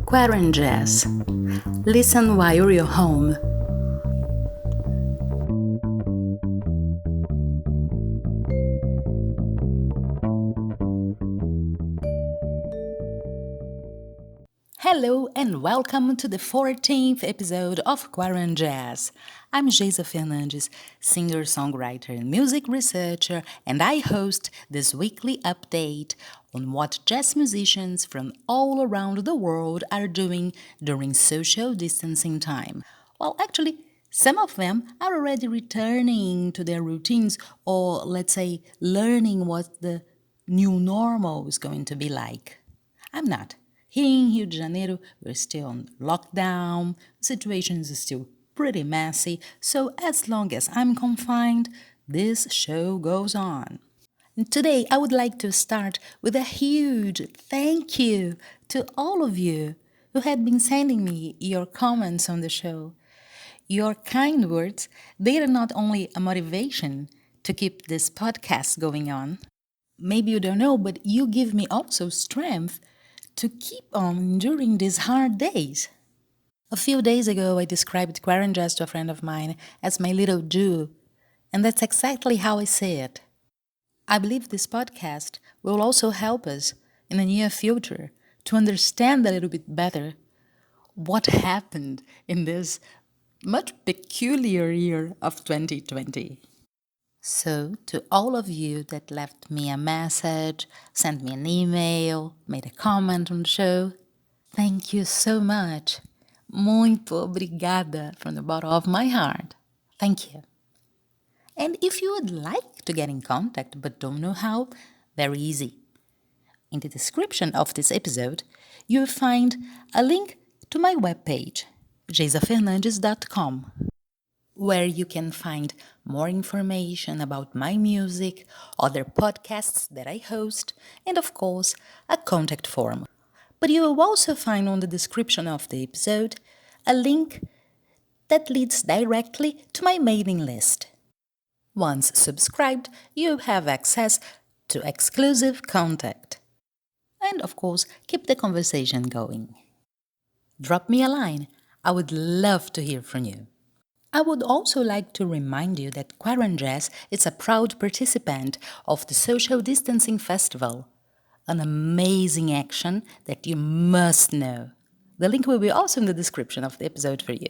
QuaranJazz. Listen while you're home. Hello and welcome to the 14th episode of QuaranJazz. I'm Geisa Fernandes, singer-songwriter and music researcher, and I host this weekly update on what jazz musicians from all around the world are doing during social distancing time. Well, actually, some of them are already returning to their routines or, let's say, learning what the new normal is going to be like. I'm not. Here in Rio de Janeiro, we're still on lockdown, the situation is still pretty messy, so as long as I'm confined, this show goes on. And today, I would like to start with a huge thank you to all of you who had been sending me your comments on the show. Your kind words, they are not only a motivation to keep this podcast going on. Maybe you don't know, but you give me also strength to keep on during these hard days. A few days ago, I described QuaranJazz to a friend of mine as my little Jew, and that's exactly how I see it. I believe this podcast will also help us in the near future to understand a little bit better what happened in this much peculiar year of 2020. So, to all of you that left me a message, sent me an email, made a comment on the show, thank you so much. Muito obrigada from the bottom of my heart. Thank you. And if you would like to get in contact but don't know how, very easy. In the description of this episode, you'll find a link to my webpage, geisafernandes.com, where you can find more information about my music, other podcasts that I host, and of course, a contact form. But you will also find on the description of the episode a link that leads directly to my mailing list. Once subscribed, you have access to exclusive content. And of course, keep the conversation going. Drop me a line. I would love to hear from you. I would also like to remind you that QuaranJazz is a proud participant of the Social Distancing Festival, an amazing action that you must know. The link will be also in the description of the episode for you.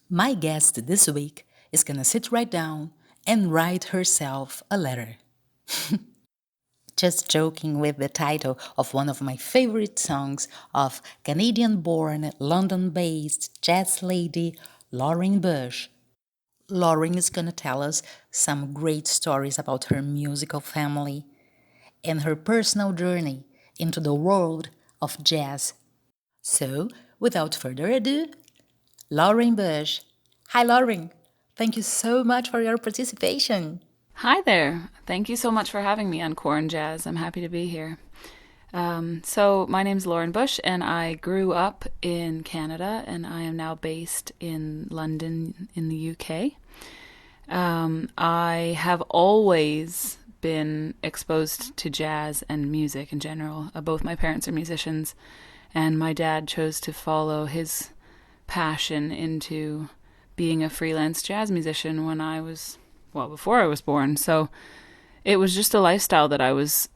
My guest this week is gonna sit right down and write herself a letter. Just joking with the title of one of my favorite songs of Canadian-born, London-based jazz lady Lauren Bush. Lauren is going to tell us some great stories about her musical family and her personal journey into the world of jazz. So, without further ado, Lauren Bush. Hi, Lauren. Thank you so much for your participation. Hi there. Thank you so much for having me on QuaranJazz. I'm happy to be here. So my name's Lauren Bush, and I grew up in Canada, and I am now based in London in the UK. I have always been exposed to jazz and music in general. Both my parents are musicians, and my dad chose to follow his passion into being a freelance jazz musician when I was, before I was born. So it was just a lifestyle that I was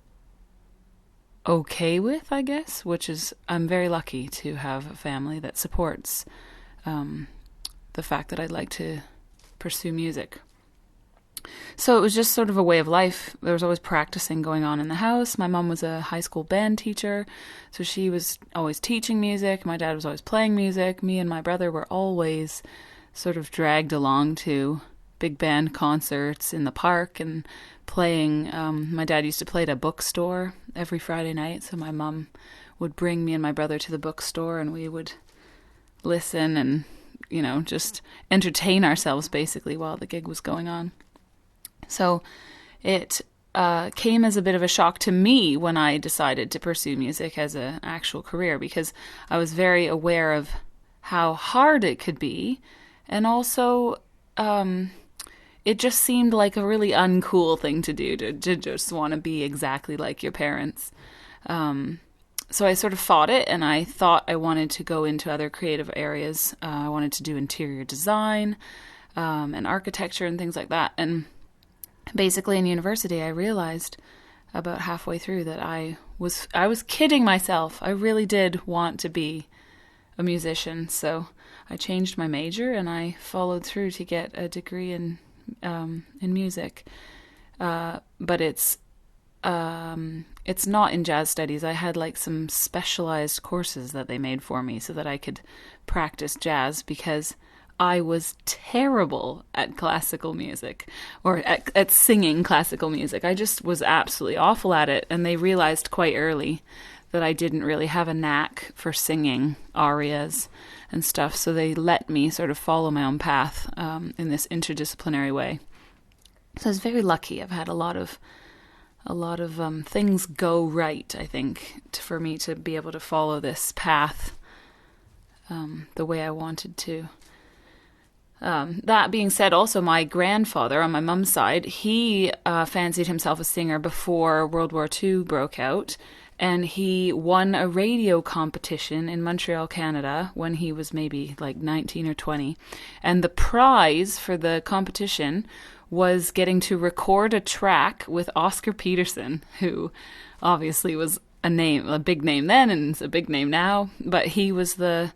okay with, I guess, which is, I'm very lucky to have a family that supports the fact that I'd like to pursue music. So it was just sort of a way of life. There was always practicing going on in the house. My mom was a high school band teacher, so she was always teaching music. My dad was always playing music. Me and my brother were always sort of dragged along to big band concerts in the park and playing. My dad used to play at a bookstore every Friday night, so my mom would bring me and my brother to the bookstore, and we would listen and, just entertain ourselves basically while the gig was going on. So it came as a bit of a shock to me when I decided to pursue music as an actual career, because I was very aware of how hard it could be, and also it just seemed like a really uncool thing to do, to just want to be exactly like your parents. So I sort of fought it, and I thought I wanted to go into other creative areas. I wanted to do interior design and architecture and things like that. And basically in university, I realized about halfway through that I was kidding myself. I really did want to be a musician, so I changed my major and I followed through to get a degree in music. But it's not in jazz studies. I had like some specialized courses that they made for me so that I could practice jazz, because I was terrible at classical music, or at singing classical music. I just was absolutely awful at it, and they realized quite early that I didn't really have a knack for singing arias and stuff, so they let me sort of follow my own path in this interdisciplinary way. So I was very lucky. I've had a lot of things go right, I think, for me to be able to follow this path the way I wanted to. That being said, also my grandfather on my mum's side, he fancied himself a singer before World War II broke out, and he won a radio competition in Montreal, Canada, when he was maybe like 19 or 20. And the prize for the competition was getting to record a track with Oscar Peterson, who obviously was a big name then and is a big name now, but he was the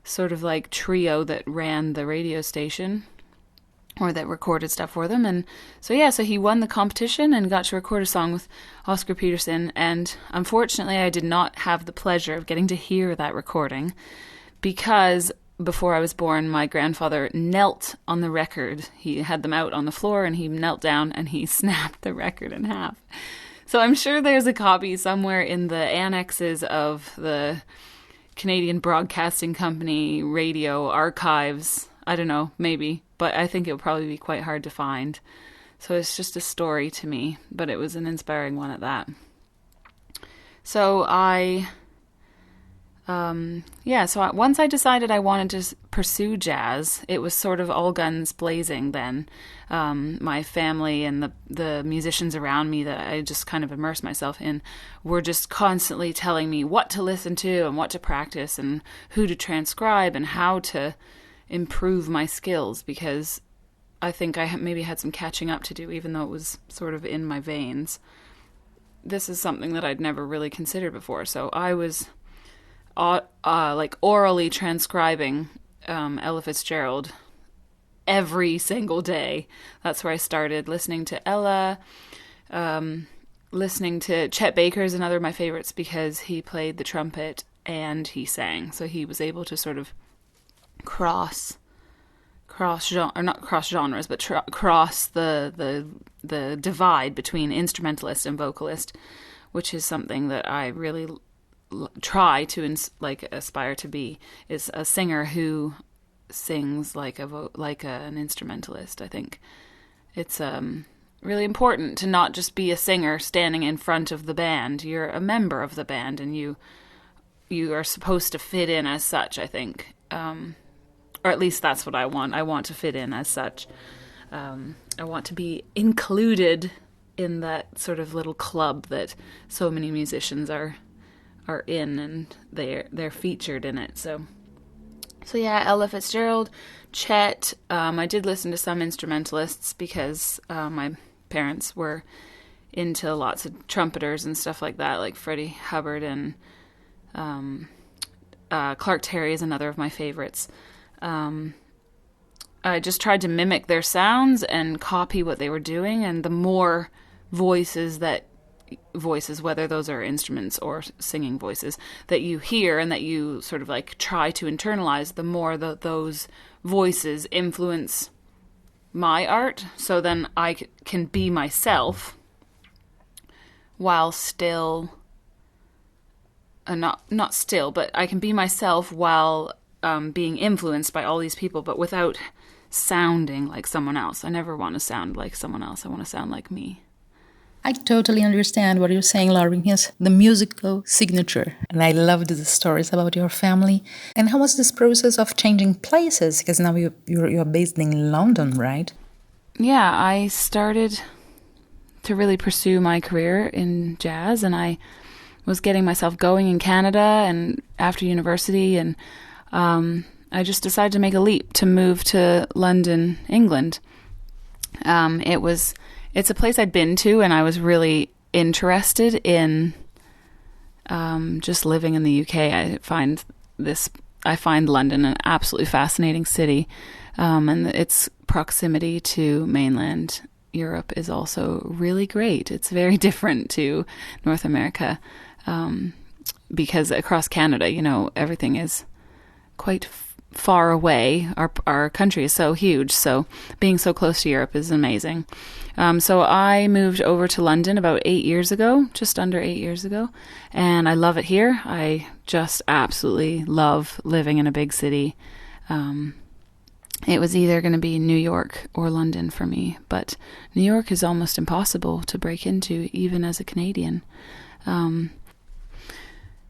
sort of like trio that ran the radio station, or that recorded stuff for them. And so he won the competition and got to record a song with Oscar Peterson. And unfortunately, I did not have the pleasure of getting to hear that recording, because before I was born, my grandfather knelt on the record. He had them out on the floor and he knelt down and he snapped the record in half. So I'm sure there's a copy somewhere in the annexes of the Canadian Broadcasting Company radio archives. I don't know, maybe, but I think it would probably be quite hard to find. So it's just a story to me, but it was an inspiring one at that. So once I decided I wanted to pursue jazz, it was sort of all guns blazing then. My family and the musicians around me that I just kind of immersed myself in were just constantly telling me what to listen to and what to practice and who to transcribe and how to improve my skills, because I think I maybe had some catching up to do, even though it was sort of in my veins. This is something that I'd never really considered before, so I was like orally transcribing Ella Fitzgerald every single day. That's where I started listening to Ella, listening to Chet Baker's another of my favorites, because he played the trumpet and he sang, so he was able to sort of cross genres, but cross the divide between instrumentalist and vocalist, which is something that I really try to aspire to be, is a singer who sings like an instrumentalist. I think it's really important to not just be a singer standing in front of the band. You're a member of the band, and you are supposed to fit in as such, I think. Or at least that's what I want. I want to fit in as such. I want to be included in that sort of little club that so many musicians are in, and they're featured in it. So yeah, Ella Fitzgerald, Chet. I did listen to some instrumentalists because my parents were into lots of trumpeters and stuff like that, like Freddie Hubbard, and Clark Terry is another of my favorites. I just tried to mimic their sounds and copy what they were doing, and the more voices, whether those are instruments or singing voices, that you hear and that you sort of like try to internalize, the more those voices influence my art. So then I can be myself while still, not still, but I can be myself while being influenced by all these people, but without sounding like someone else. I never want to sound like someone else. I want to sound like me. I totally understand what you're saying, Lauren. Yes, the musical signature. And I loved the stories about your family. And how was this process of changing places? Because now you're based in London, right? yeah, I started to really pursue my career in jazz, and I was getting myself going in Canada and after university, and I just decided to make a leap to move to London, England. It's a place I'd been to, and I was really interested in just living in the UK. I find London an absolutely fascinating city, and its proximity to mainland Europe is also really great. It's very different to North America, because across Canada, everything is quite far away. Our country is so huge, so being so close to Europe is amazing. So I moved over to London about 8 years ago, just under 8 years ago, and I love it here. I just absolutely love living in a big city. It was either going to be New York or London for me, but New York is almost impossible to break into, even as a Canadian.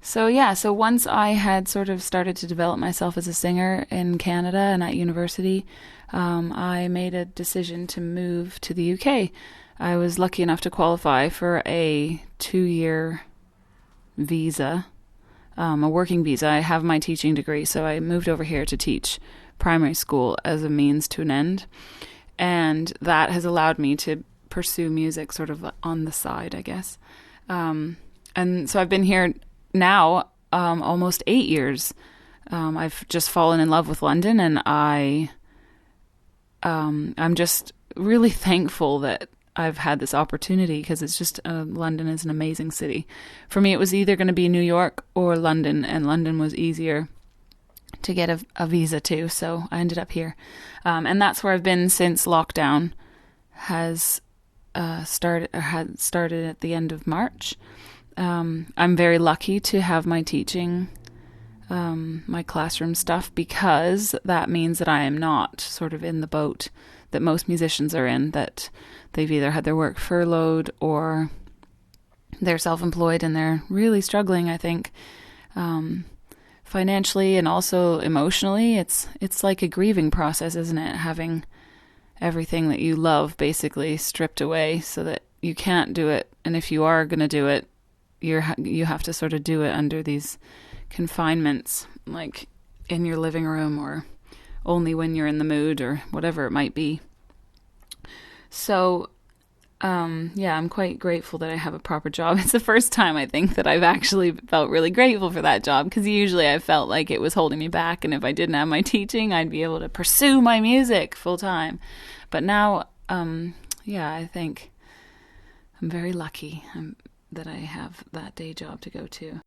So once I had sort of started to develop myself as a singer in Canada and at university, I made a decision to move to the UK. I was lucky enough to qualify for a 2-year visa, a working visa. I have my teaching degree, so I moved over here to teach primary school as a means to an end. And that has allowed me to pursue music sort of on the side, I guess. And so I've been here now almost 8 years. I've just fallen in love with London, and I'm just really thankful that I've had this opportunity, because it's just London is an amazing city. For me, it was either going to be New York or London, and London was easier to get a visa to, so I ended up here. And that's where I've been since lockdown has started at the end of March. I'm very lucky to have my teaching, my classroom stuff, because that means that I am not sort of in the boat that most musicians are in, that they've either had their work furloughed or they're self-employed and they're really struggling, I think, financially and also emotionally. It's like a grieving process, isn't it? Having everything that you love basically stripped away so that you can't do it. And if you are going to do it, you have to sort of do it under these confinements, like in your living room or only when you're in the mood or whatever it might be. So, I'm quite grateful that I have a proper job. It's the first time I think that I've actually felt really grateful for that job, because usually I felt like it was holding me back, and if I didn't have my teaching, I'd be able to pursue my music full time. But now, I think I'm very lucky that I have that day job to go to.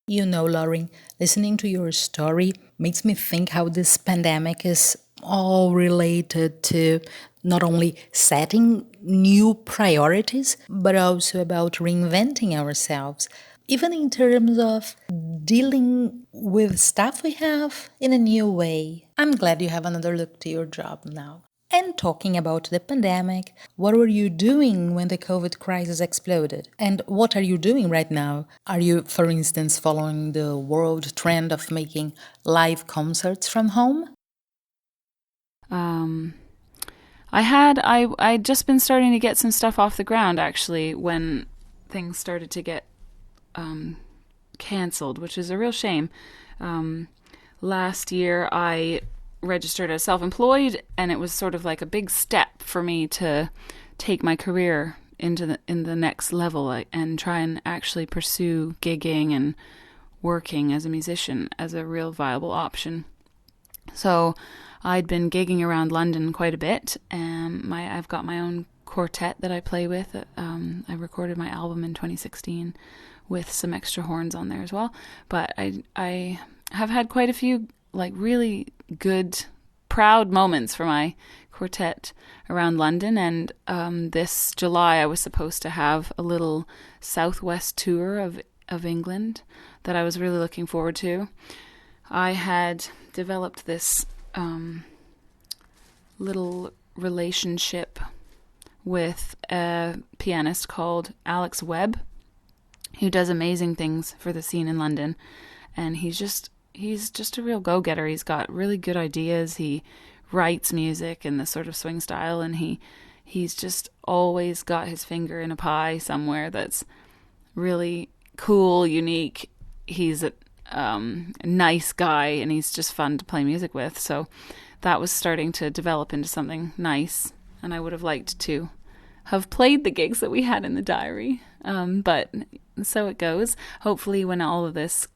Lauren, listening to your story makes me think how this pandemic is all related to not only setting new priorities, but also about reinventing ourselves, even in terms of dealing with stuff we have in a new way. I'm glad you have another look to your job now. And talking about the pandemic, what were you doing when the COVID crisis exploded? And what are you doing right now? Are you, for instance, following the world trend of making live concerts from home? I'd just been starting to get some stuff off the ground, actually, when things started to get canceled, which is a real shame. Last year, I registered as self-employed, and it was sort of like a big step for me to take my career in the next level and try and actually pursue gigging and working as a musician as a real viable option. So I'd been gigging around London quite a bit, and I've got my own quartet that I play with. I recorded my album in 2016 with some extra horns on there as well. But I have had quite a few like really good, proud moments for my quartet around London. And this July I was supposed to have a little southwest tour of England that I was really looking forward to. I had developed this little relationship with a pianist called Alex Webb, who does amazing things for the scene in London. And he's just a real go-getter. He's got really good ideas. He writes music in this sort of swing style, and he's just always got his finger in a pie somewhere that's really cool, unique. He's a nice guy, and he's just fun to play music with. So that was starting to develop into something nice, and I would have liked to have played the gigs that we had in the diary. But so it goes. Hopefully when all of this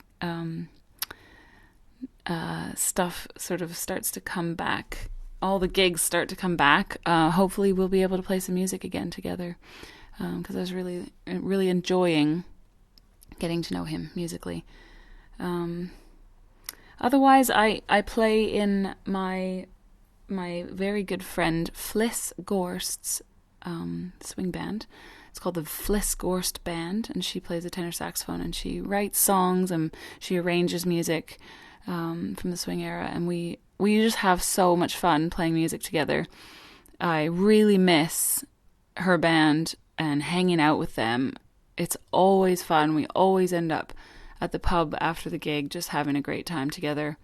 stuff sort of starts to come back, all the gigs start to come back, hopefully we'll be able to play some music again together, because I was really, really enjoying getting to know him musically. Otherwise, I play in my very good friend Fliss Gorst's swing band. It's called the Fliss Gorst Band, and she plays a tenor saxophone, and she writes songs and she arranges music from the swing era, and we just have so much fun playing music together. I really miss her band and hanging out with them. It's always fun. We always end up at the pub after the gig just having a great time together.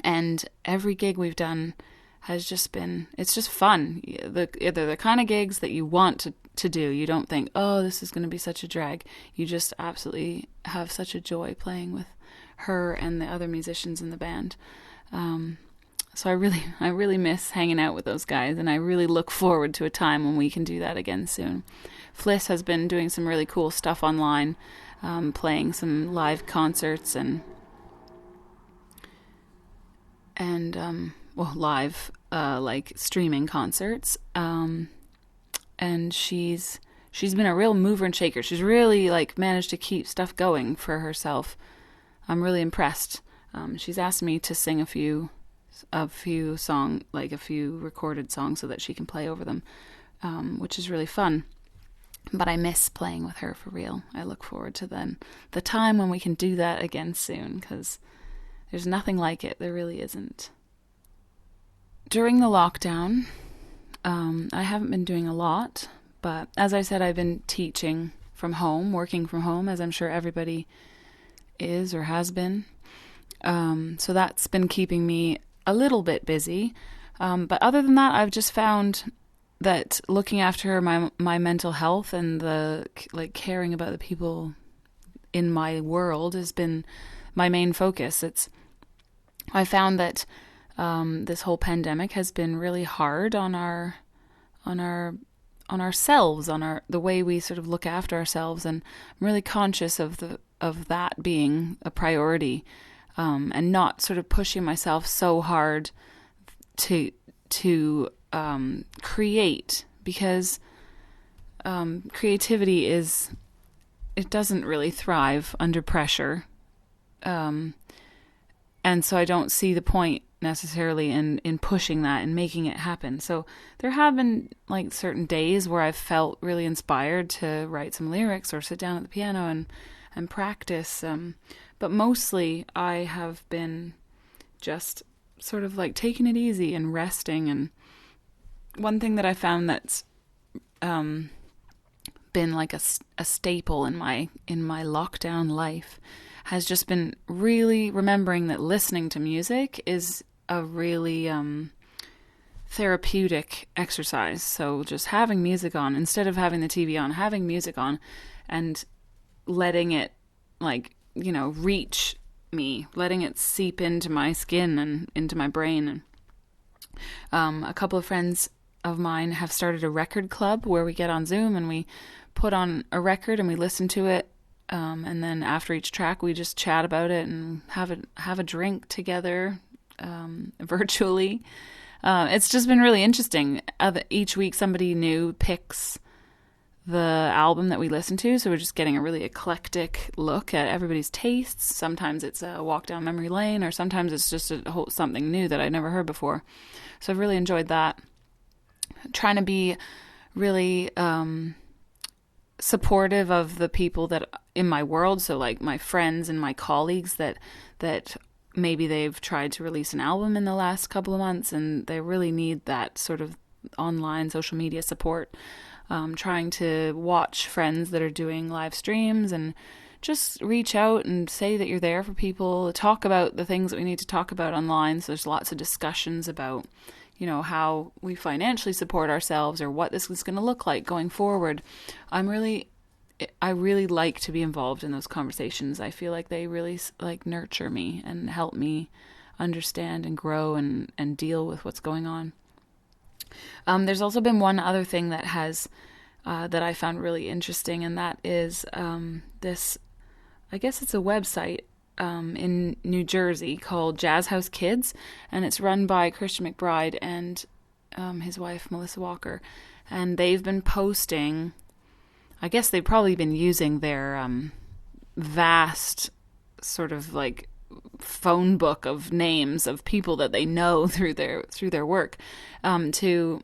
And every gig we've done has just been, it's just fun. They're the kind of gigs that you want to do. You don't think, oh, this is going to be such a drag. You just absolutely have such a joy playing with her and the other musicians in the band. So I really miss hanging out with those guys, and I really look forward to a time when we can do that again soon. Fliss has been doing some really cool stuff online, playing some live concerts and live like streaming concerts. And she's been a real mover and shaker. She's really like managed to keep stuff going for herself. I'm really impressed. She's asked me to sing a few recorded songs so that she can play over them, which is really fun. But I miss playing with her for real. I look forward to the time when we can do that again soon, because there's nothing like it. There really isn't. During the lockdown, I haven't been doing a lot, but as I said, I've been teaching from home, working from home, as I'm sure everybody is or has been. So that's been keeping me a little bit busy. But other than that, I've just found that looking after my mental health and the caring about the people in my world has been my main focus. I found that this whole pandemic has been really hard on ourselves, on the way we sort of look after ourselves, and I'm really conscious of that being a priority, and not sort of pushing myself so hard to create, because creativity it doesn't really thrive under pressure, and so I don't see the point necessarily in pushing that and making it happen. So there have been like certain days where I've felt really inspired to write some lyrics or sit down at the piano and practice, but mostly I have been just sort of like taking it easy and resting. And one thing that I found that's been like a staple in my lockdown life has just been really remembering that listening to music is a really therapeutic exercise. So just having music on, instead of having the TV on, having music on and letting it reach me, letting it seep into my skin and into my brain. And a couple of friends of mine have started a record club where we get on Zoom and we put on a record and we listen to it. And then after each track, we just chat about it and have a drink together, virtually. It's just been really interesting. Each week, somebody new picks the album that we listen to, so we're just getting a really eclectic look at everybody's tastes. Sometimes it's a walk down memory lane, or sometimes it's just something new that I'd never heard before. So I've really enjoyed that. Trying to be really supportive of the people that in my world, so like my friends and my colleagues that maybe they've tried to release an album in the last couple of months and they really need that sort of online social media support. Trying to watch friends that are doing live streams and just reach out and say that you're there for people, talk about the things that we need to talk about online. So there's lots of discussions about, how we financially support ourselves or what this is going to look like going forward. I really like to be involved in those conversations. I feel like they really nurture me and help me understand and grow and deal with what's going on. There's also been one other thing that I found really interesting, and that is this, I guess it's a website in New Jersey called Jazz House Kids, and it's run by Christian McBride and his wife Melissa Walker, and they've been posting, I guess they've probably been using their vast sort of like phone book of names of people that they know through their work to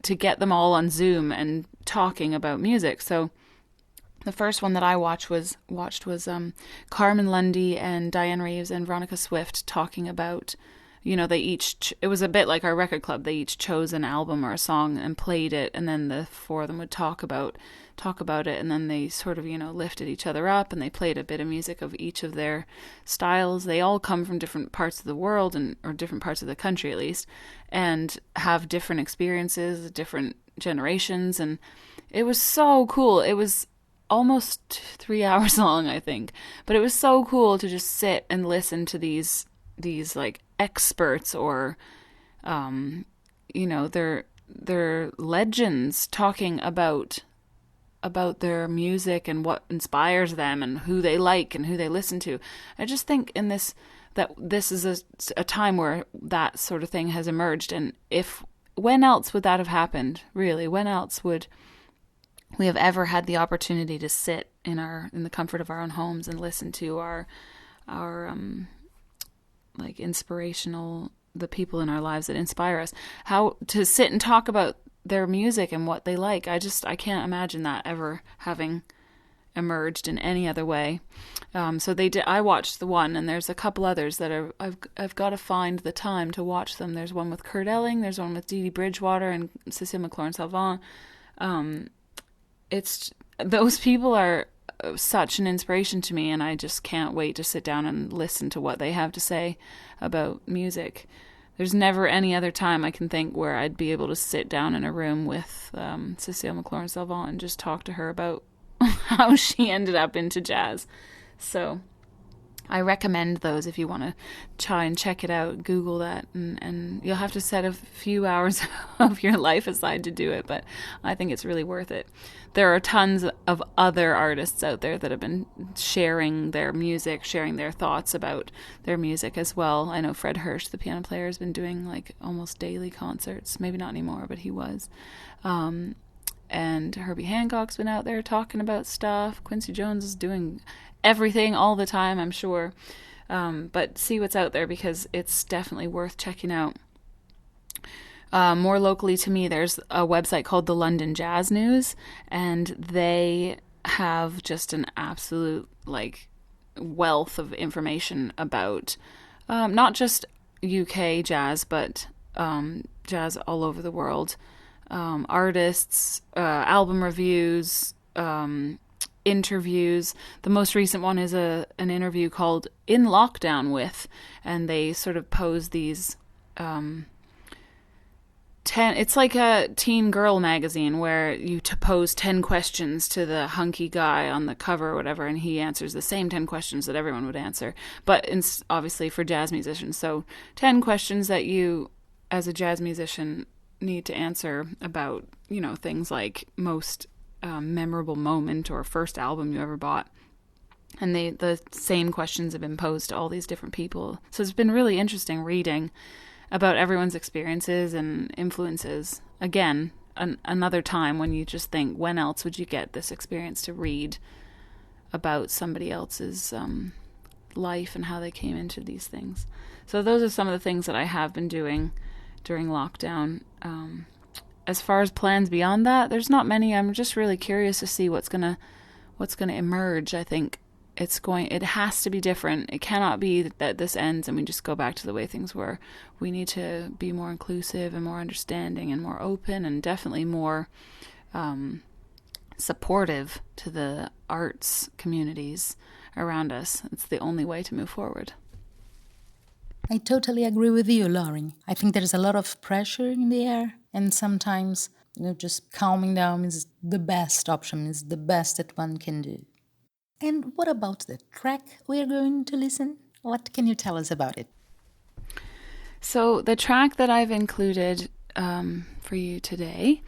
get them all on Zoom and talking about music. So the first one that I watched was Carmen Lundy and Diane Reeves and Veronica Swift talking about, it was a bit like our record club. They each chose an album or a song and played it, and then the four of them would talk about it, and then they sort of, lifted each other up, and they played a bit of music of each of their styles. They all come from different parts of the world or different parts of the country at least, and have different experiences, different generations, and it was so cool. It was almost 3 hours long, I think, but it was so cool to just sit and listen to these like experts or they're legends talking about their music and what inspires them and who they like and who they listen to. I just think that this is a time where that sort of thing has emerged, and when else would that have happened, really? When else would we have ever had the opportunity to sit in the comfort of our own homes and listen to our like inspirational, the people in our lives that inspire us, how to sit and talk about their music and what they like. I can't imagine that ever having emerged in any other way. So they did. I watched the one, and there's a couple others that I've got to find the time to watch them. There's one with Kurt Elling. There's one with Dee Dee Bridgewater and Cecile McLaurin-Salvant. Those people are such an inspiration to me, and I just can't wait to sit down and listen to what they have to say about music. There's never any other time I can think where I'd be able to sit down in a room with Cecile McLaurin-Salvant and just talk to her about how she ended up into jazz. So I recommend those if you want to try and check it out. Google that, and you'll have to set a few hours of your life aside to do it, but I think it's really worth it. There are tons of other artists out there that have been sharing their music, sharing their thoughts about their music as well. I know Fred Hirsch, the piano player, has been doing like almost daily concerts. Maybe not anymore, but he was. And Herbie Hancock's been out there talking about stuff. Quincy Jones is doing everything all the time, I'm sure. But see what's out there, because it's definitely worth checking out. More locally to me, there's a website called the London Jazz News, and they have just an absolute wealth of information about not just UK jazz, but jazz all over the world. Artists, album reviews, interviews. The most recent one is an interview called In Lockdown With, and they sort of pose these 10, it's like a teen girl magazine where you pose 10 questions to the hunky guy on the cover or whatever, and he answers the same 10 questions that everyone would answer, but obviously for jazz musicians. So 10 questions that you, as a jazz musician, need to answer about, things like most memorable moment or first album you ever bought. And the same questions have been posed to all these different people. So it's been really interesting reading about everyone's experiences and influences. Again, another time when you just think, when else would you get this experience to read about somebody else's life and how they came into these things. So those are some of the things that I have been doing during lockdown. As far as plans beyond that, there's not many. I'm just really curious to see what's gonna emerge. I think it has to be different. It cannot be that this ends and we just go back to the way things were. We need to be more inclusive and more understanding and more open, and definitely more supportive to the arts communities around us. It's the only way to move forward. I totally agree with you, Lauren. I think there's a lot of pressure in the air, and sometimes, just calming down is the best option, is the best that one can do. And what about the track we're going to listen? What can you tell us about it? So the track that I've included for you today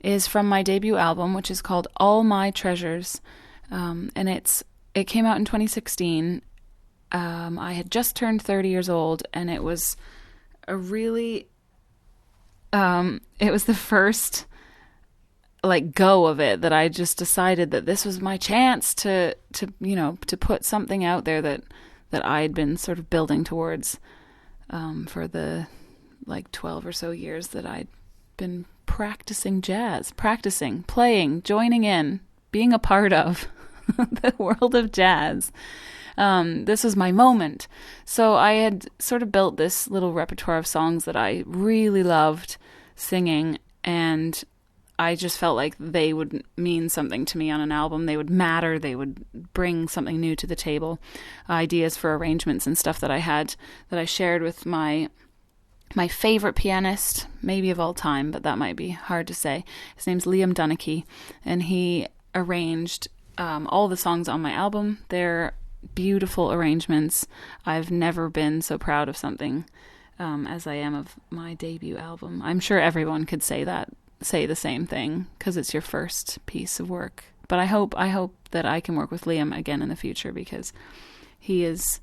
is from my debut album, which is called All My Treasures, and it came out in 2016. I had just turned 30 years old, and it was a really, it was the first go of it that I just decided that this was my chance to put something out there that I'd been sort of building towards for the 12 or so years that I'd been practicing jazz, playing, joining in, being a part of the world of jazz. This was my moment. So I had sort of built this little repertoire of songs that I really loved singing, and I just felt like they would mean something to me on an album. They would matter. They would bring something new to the table. Ideas for arrangements and stuff that I had that I shared with my favorite pianist, maybe of all time, but that might be hard to say. His name's Liam Dunnicky, and he arranged all the songs on my album. They're beautiful arrangements. I've never been so proud of something as I am of my debut album. I'm sure everyone could say the same thing, because it's your first piece of work. But I hope that I can work with Liam again in the future, because he is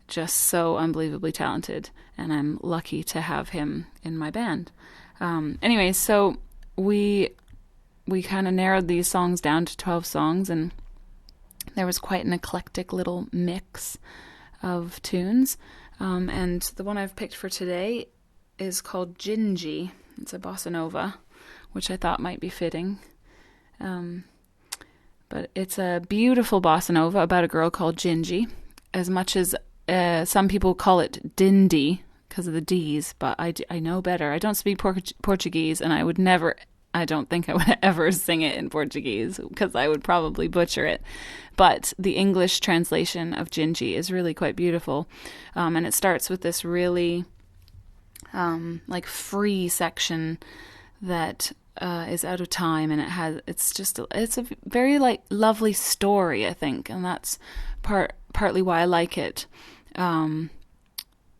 just so unbelievably talented, and I'm lucky to have him in my band. Anyway, so we kind of narrowed these songs down to 12 songs, and there was quite an eclectic little mix of tunes. And the one I've picked for today is called Gingy. It's a bossa nova, which I thought might be fitting. But it's a beautiful bossa nova about a girl called Gingy, as much as some people call it Dindy because of the D's, but I know better. I don't speak Portuguese, and I don't think I would ever sing it in Portuguese, because I would probably butcher it. But the English translation of Gingy is really quite beautiful. And it starts with this really free section that is out of time, and it's a very lovely story, I think, and that's partly why I like it.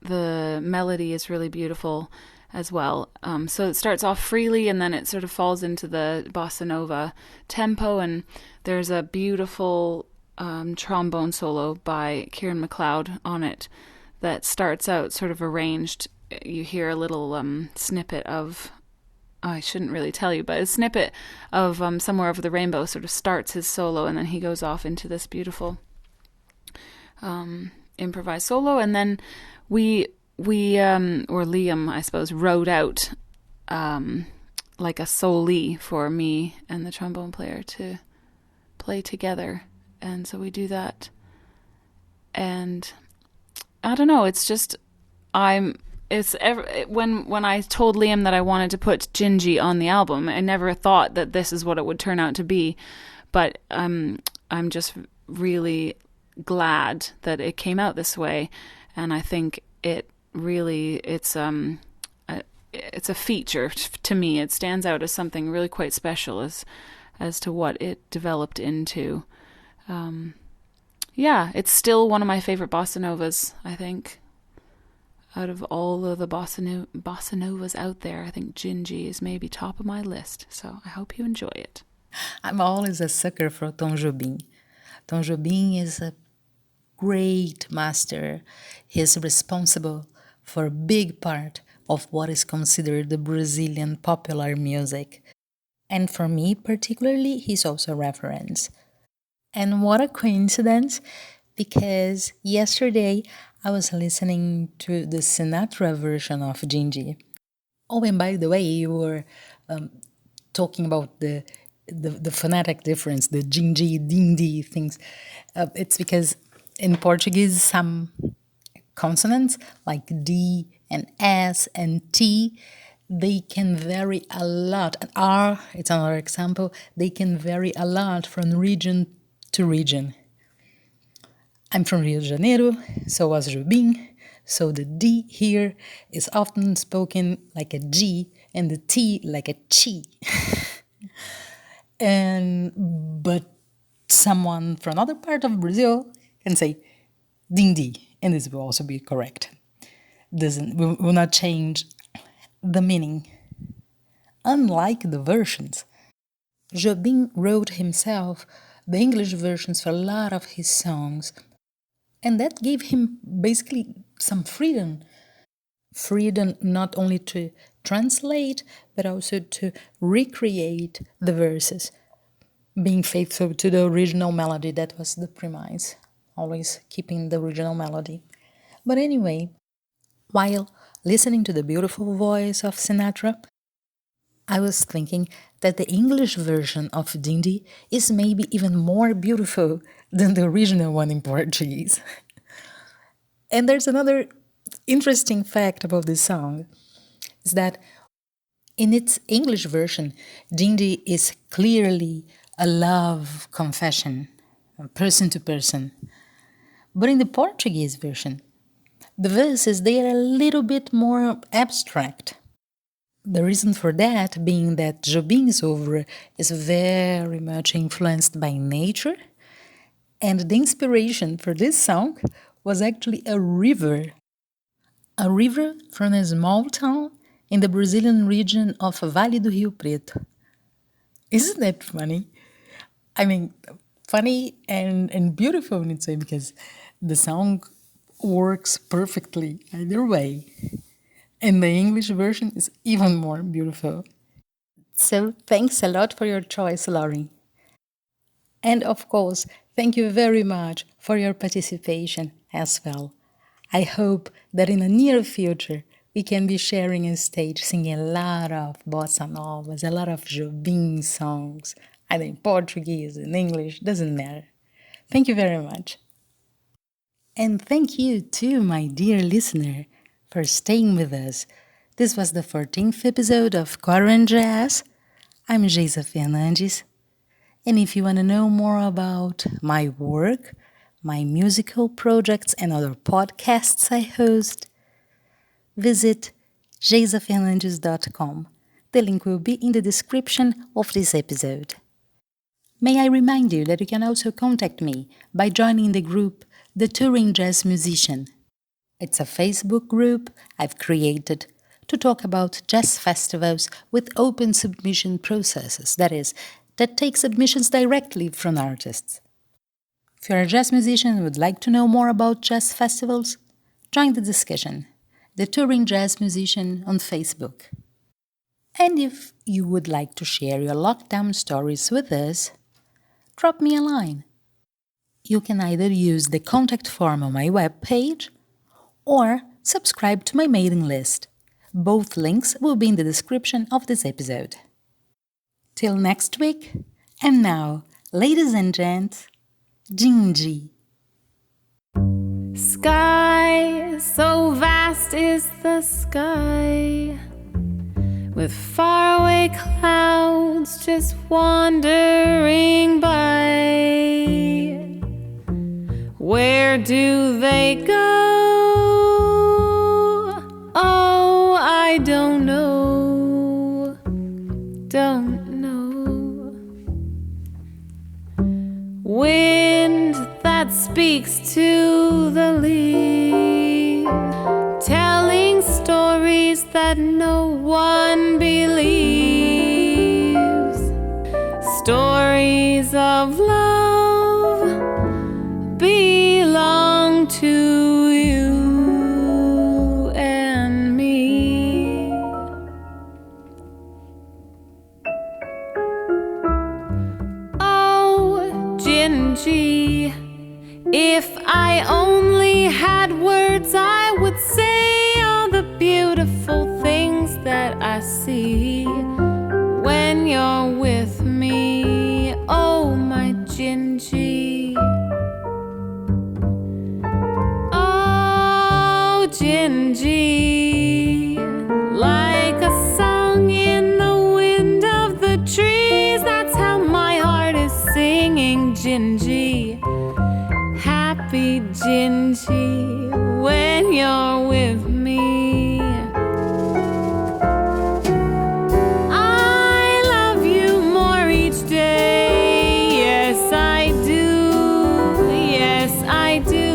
The melody is really beautiful as well. So it starts off freely, and then it sort of falls into the bossa nova tempo, and there's a beautiful trombone solo by Kieran MacLeod on it that starts out sort of arranged. You hear a little snippet of, I shouldn't really tell you, but a snippet of Somewhere Over the Rainbow sort of starts his solo, and then he goes off into this beautiful improvised solo, and then we or Liam, I suppose, wrote out like a soli for me and the trombone player to play together, and so we do that. And I don't know, it's just when I told Liam that I wanted to put Gingy on the album, I never thought that this is what it would turn out to be, but I'm just really glad that it came out this way, and I think it's a feature to me. It stands out as something really quite special as to what it developed into. It's still one of my favorite bossa novas, I think. Out of all of the bossa novas out there, I think Gingy is maybe top of my list. So I hope you enjoy it. I'm always a sucker for Tom Jobim. Tom Jobim is a great master. He's responsible for a big part of what is considered the Brazilian popular music. And for me particularly, he's also a reference. And what a coincidence, because yesterday I was listening to the Sinatra version of Gingy. Oh, and by the way, you were talking about the phonetic difference, the Gingy, Dindi things. It's because in Portuguese, some consonants like D and S and T, they can vary a lot. And R, it's another example, they can vary a lot from region to region. I'm from Rio de Janeiro, so was Jobim, so the D here is often spoken like a G and the T like a chi. But someone from another part of Brazil can say dindi, and this will also be correct. Will not change the meaning. Unlike the versions, Jobim wrote himself the English versions for a lot of his songs, and that gave him basically some freedom. Freedom not only to translate, but also to recreate the verses, being faithful to the original melody. That was the premise, always keeping the original melody. But anyway, while listening to the beautiful voice of Sinatra, I was thinking that the English version of Dindi is maybe even more beautiful than the original one in Portuguese. And there's another interesting fact about this song is that in its English version, Dindi is clearly a love confession, person to person. But in the Portuguese version, the verses they are a little bit more abstract. The reason for that being that Jobim's oeuvre is very much influenced by nature, and the inspiration for this song was actually a river from a small town in the Brazilian region of Vale do Rio Preto. Isn't that funny? I mean, funny and beautiful in its way because the song works perfectly either way. And the English version is even more beautiful. So thanks a lot for your choice, Laurie. And of course, thank you very much for your participation as well. I hope that in the near future we can be sharing a stage singing a lot of bossa novas, a lot of Jobim songs, either in Portuguese, in English, doesn't matter. Thank you very much. And thank you too, my dear listener, for staying with us. This was the 14th episode of QuaranJazz. I'm Geisa Fernandes. And if you want to know more about my work, my musical projects, and other podcasts I host, visit geisafernandes.com. The link will be in the description of this episode. May I remind you that you can also contact me by joining the group The Touring Jazz Musician. It's a Facebook group I've created to talk about jazz festivals with open submission processes, that take submissions directly from artists. If you're a jazz musician and would like to know more about jazz festivals, join the discussion, The Touring Jazz Musician on Facebook. And if you would like to share your lockdown stories with us, drop me a line. You can either use the contact form on my webpage or subscribe to my mailing list. Both links will be in the description of this episode. Till next week, and now, ladies and gents, Jinji. Sky, so vast is the sky, with faraway clouds just wandering by. Where do they go? Oh, I don't know. Don't know. Wind that speaks to the leaves, telling stories that no one believes. Stories of love belong to you and me. Oh, Gingy, if I only had words, I would say all the beautiful things that I see when you're with me. Oh, my Gingy. Oh, Gingy, like a Gingy, happy Gingy, when you're with me. I love you more each day. Yes, I do. Yes, I do.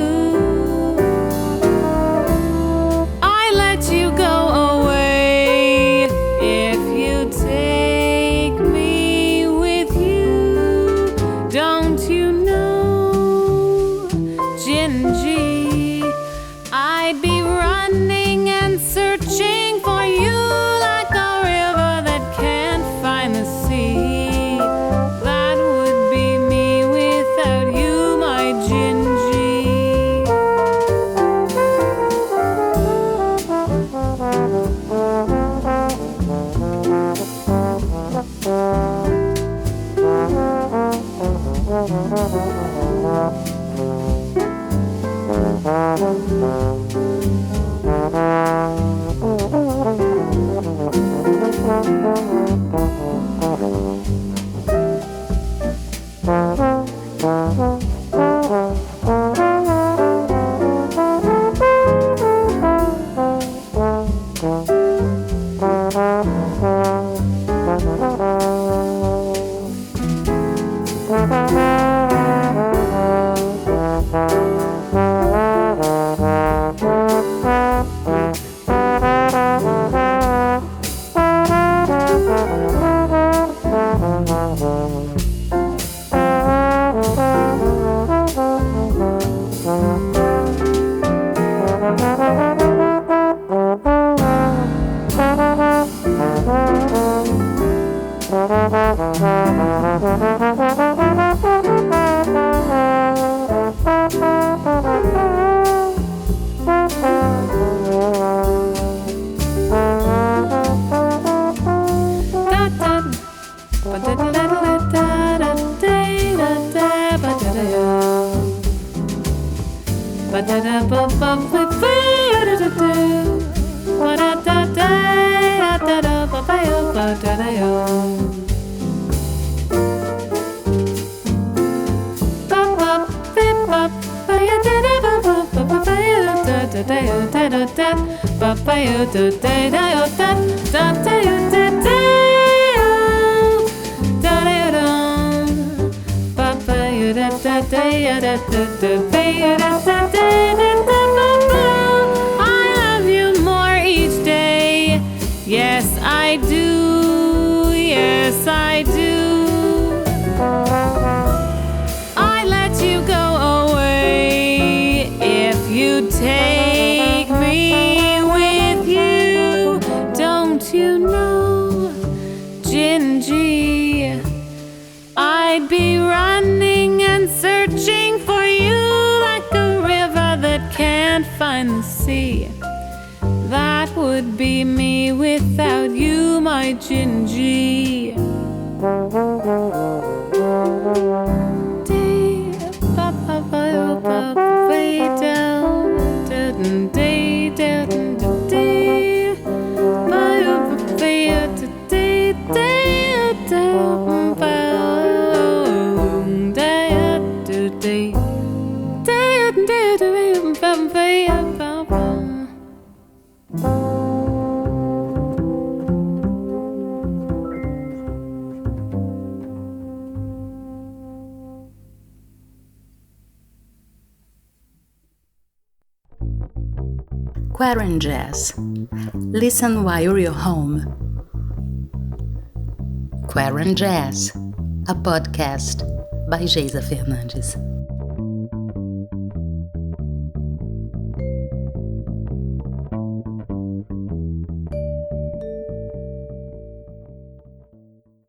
I let you go away if you take me with you. Don't you know, Gingy, I'd be running and searching for you like a river that can't find the sea. That would be me without you, my Gingy. I love you more each day. Yes, I do. Yes, I do. I let you go away if you take me with you. Don't you know, Gingy, I'd be running and searching for you like a river that can't find the sea. That would be me without you, my Gingy. QuaranJazz. Listen while you're home. QuaranJazz, a podcast by Geisa Fernandes.